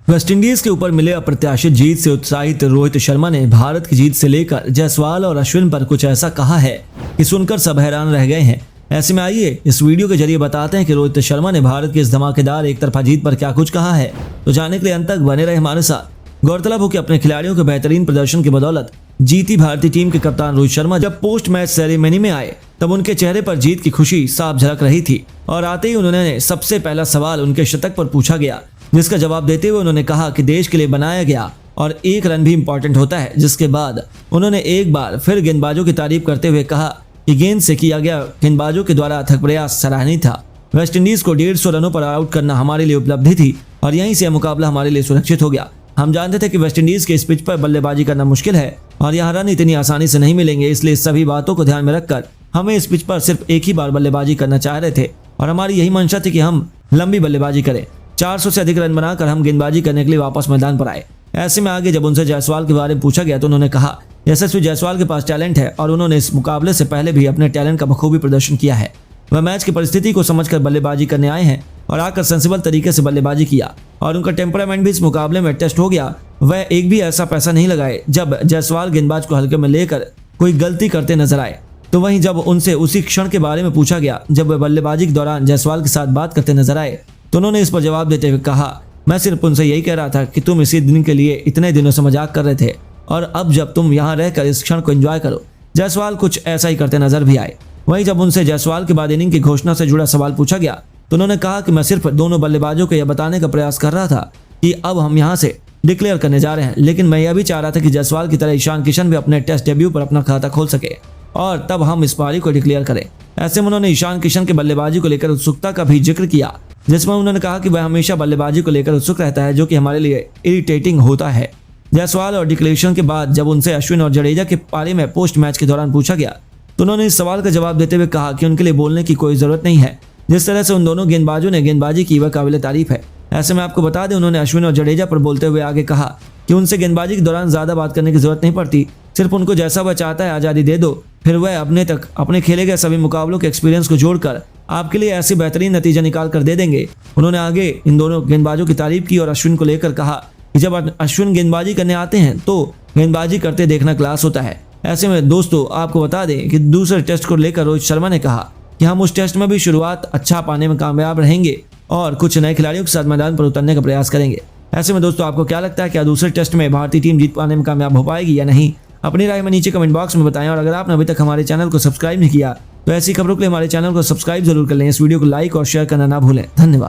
West Indies के ऊपर मिले अप्रत्याशित जीत से उत्साहित रोहित शर्मा ने भारत की जीत से लेकर जायसवाल और अश्विन पर कुछ ऐसा कहा है कि सुनकर सब हैरान रह गए हैं। ऐसे में आइए इस वीडियो के जरिए बताते हैं कि रोहित शर्मा ने भारत की इस धमाकेदार एक तरफा जीत पर क्या कुछ कहा है। तो जानने के लिए अंत तक बने रहे हमारे साथ। गौरतलब हो कि अपने खिलाड़ियों के बेहतरीन प्रदर्शन की बदौलत जीती भारतीय टीम के कप्तान रोहित शर्मा जब पोस्ट मैच सेरेमनी में आए तब उनके चेहरे पर जीत की खुशी साफ झलक रही थी और आते ही उन्होंने सबसे पहला सवाल उनके शतक पर पूछा गया, जिसका जवाब देते हुए उन्होंने कहा कि देश के लिए बनाया गया और एक रन भी इम्पोर्टेंट होता है। जिसके बाद उन्होंने एक बार फिर गेंदबाजों की तारीफ करते हुए कहा कि गेंद से किया गया गेंदबाजों के द्वारा अथक प्रयास सराहनीय था। वेस्टइंडीज को 150 रनों पर आउट करना हमारे लिए उपलब्धि थी और यहीं से मुकाबला हमारे लिए सुरक्षित हो गया। हम जानते थे कि वेस्टइंडीज के इस पिच पर बल्लेबाजी करना मुश्किल है और यहाँ रन इतनी आसानी से नहीं मिलेंगे, इसलिए सभी बातों को ध्यान में रखकर हमें इस पिच पर सिर्फ एक ही बार बल्लेबाजी करना चाह रहे थे और हमारी यही मंशा थी कि हम लंबी बल्लेबाजी करें। 400 से अधिक रन बनाकर हम गेंदबाजी करने के लिए वापस मैदान पर आए। ऐसे में आगे जब उनसे जायसवाल के बारे में पूछा गया तो उन्होंने कहा यशस्वी जायसवाल के पास टैलेंट है और उन्होंने इस मुकाबले से पहले भी अपने टैलेंट का बखूबी प्रदर्शन किया है। वह मैच की परिस्थिति को समझकर बल्लेबाजी करने आए हैं और आकर सेंसिबल तरीके से बल्लेबाजी किया और उनका टेम्परामेंट भी इस मुकाबले में टेस्ट हो गया। वह एक भी ऐसा पैसा नहीं लगाए जब जायसवाल गेंदबाज को हल्के में लेकर कोई गलती करते नजर आए। तो वहीं जब उनसे उसी क्षण के बारे में पूछा गया जब वे बल्लेबाजी के दौरान जायसवाल के साथ बात करते नजर आए तो उन्होंने इस पर जवाब देते हुए कहा, मैं सिर्फ उनसे यही कह रहा था कि तुम इसी दिन के लिए इतने दिनों से मजाक कर रहे थे और अब जब तुम यहाँ रहकर इस क्षण को एंजॉय करो। जायसवाल कुछ ऐसा ही करते नजर भी आए। वहीं जब उनसे जायसवाल के बाद इनिंग की घोषणा से जुड़ा सवाल पूछा गया तो उन्होंने कहा कि मैं सिर्फ दोनों बल्लेबाजों को यह बताने का प्रयास कर रहा था कि अब हम यहाँ से डिक्लेयर करने जा रहे हैं, लेकिन मैं यह भी चाह रहा था कि जायसवाल की तरह ईशान किशन भी अपने टेस्ट डेब्यू पर अपना खाता खोल सके और तब हम इस पारी को डिक्लेयर करें। ऐसे में उन्होंने ईशान किशन के बल्लेबाजी को लेकर उत्सुकता का भी जिक्र किया, जिसमें उन्होंने कहा कि वह हमेशा बल्लेबाजी को लेकर उत्सुक रहता है, जो कि हमारे लिए इरिटेटिंग होता है। जायसवाल और डिक्लेरेशन के बाद जब उनसे अश्विन और जडेजा के बारे में पोस्ट मैच के दौरान पूछा गया तो उन्होंने इस सवाल का जवाब देते हुए कहा कि उनके लिए बोलने की कोई जरूरत नहीं है। जिस तरह से उन दोनों गेंदबाजों ने गेंदबाजी की वह काबिल तारीफ है। ऐसे में आपको बता दें उन्होंने अश्विन और जडेजा पर बोलते हुए आगे कहा कि उनसे गेंदबाजी के दौरान ज्यादा बात करने की जरूरत नहीं पड़ती, सिर्फ उनको जैसा वह चाहता है आज़ादी दे दो, फिर वह अपने खेले गए सभी मुकाबलों के एक्सपीरियंस को जोड़कर आपके लिए ऐसे बेहतरीन नतीजा निकाल कर दे देंगे। उन्होंने आगे इन दोनों गेंदबाजों की तारीफ की और अश्विन को लेकर कहा कि जब अश्विन गेंदबाजी करने आते हैं तो गेंदबाजी करते देखना क्लास होता है। ऐसे में दोस्तों आपको बता दें कि दूसरे टेस्ट को लेकर रोहित शर्मा ने कहा कि हम उस टेस्ट में भी शुरुआत अच्छा पाने में कामयाब रहेंगे और कुछ नए खिलाड़ियों के साथ मैदान पर उतरने का प्रयास करेंगे। ऐसे में दोस्तों आपको क्या लगता है, क्या दूसरे टेस्ट में भारतीय टीम जीत पाने में कामयाब हो पाएगी या नहीं? अपनी राय में नीचे कमेंट बॉक्स में बताएं और अगर आपने अभी तक हमारे चैनल को सब्सक्राइब नहीं किया तो ऐसी खबरों के लिए हमारे चैनल को सब्सक्राइब जरूर कर लें। इस वीडियो को लाइक और शेयर करना ना भूलें। धन्यवाद।